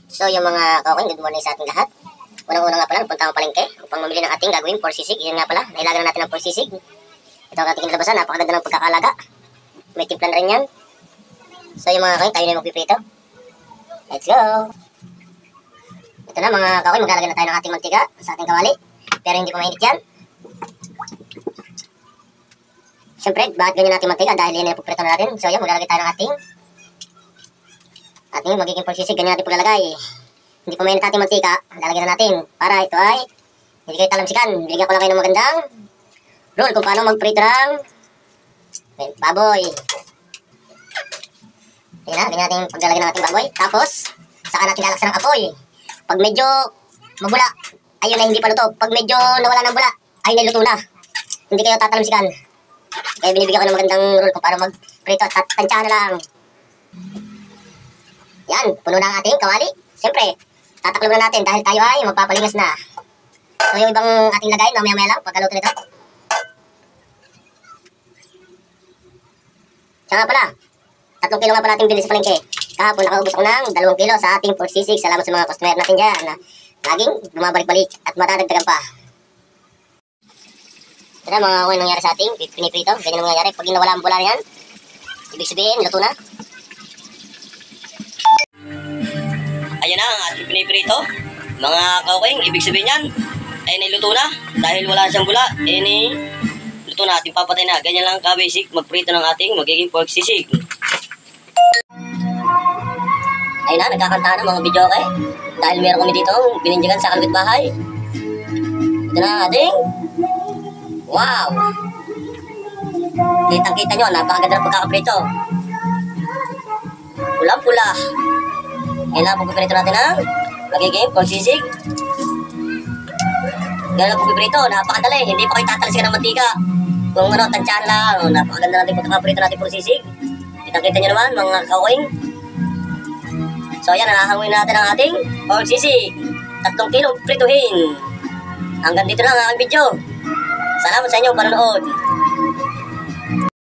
So yung mga kawain, good morning sa ating lahat. Unang-una nga pala, punta ko palengke upang mamili ng ating gagawin for sisig. Yan nga pala, nailaga na natin ng for sisig. Ito ang ating kinalabasan, napakaganda ng pagkakalaga. May timplan rin yan. So yung mga kawain, tayo na yung magpiprito. Let's go! Ito na mga kawain, maglalagay na tayo ng ating mantika sa ating kawali. Pero hindi pa mainit yan. Siyempre, bakit ganyan natin mantika? Dahil yan yung pagprito na natin. So yan, maglalagay tayo ng ating magiging for sisig, ganyan natin paglalagay. Hindi pa mainit ating mantika, lalagyan na natin para ito ay hindi kayo talamsikan. Bigyan ko lang kayo ng magandang rule kung paano magprito ng baboy. Yan na, ganyan natin paglalagyan ng ating baboy. Tapos, saka natin lalaksan ng apoy. Pag medyo mabula, ayun na hindi pa luto. Pag medyo nawala ng bula, ay naluto na. Hindi kayo tatalamsikan. Kaya binibigyan ko ng magandang rule kung paano magprito at tansyahan na lang. Yan, puno na ang ating kawali. Siyempre, tataklob na natin dahil tayo ay magpapalingas na. So yung ibang ating lagay, mamaya-maya lang pagkaluto nito. Siya nga pala, 3 kilo nga pala natin bili sa palengke. Kahapon nakaubos ako ng 2 kilo sa ating for sisig. Salamat sa mga customer natin dyan na laging bumabalik-balik at matadagdagan pa. Ito na mga kung nangyari sa ating piniprito. Ganyan ang nangyayari. Pag nawala ang bula na yan, ibig sabihin, luto na. Ayan na ang ating piniprito. Mga kauking, ibig sabihin yan ay niluto na. Dahil wala siyang bula, luto na, ating papatay na. Ganyan lang ka-basic magprito ng ating magiging pork sisig. Ayun na, nagkakantahan ng mga video okay. Dahil meron kami dito binindigan sa kalapit bahay. Ito na ang ating wow! Kitang-kita nyo, napakaganda ng pagkakaprito. Pulang-pula. Ngayon lang pupiprito natin ang magiging pork sisig. Ngayon lang pupiprito, napakadali. Hindi pa kayo tatalsikan ng mantika. Kung ano, tansyahan lang. Napakaganda natin pagkakaprito natin pork sisig. Kitang-kita nyo naman, mga kawing. So ayan, nahahangin natin ang ating pork sisig. 3 kilong prituhin. Hanggang dito lang ang aking video. Salamat sa inyong panonood.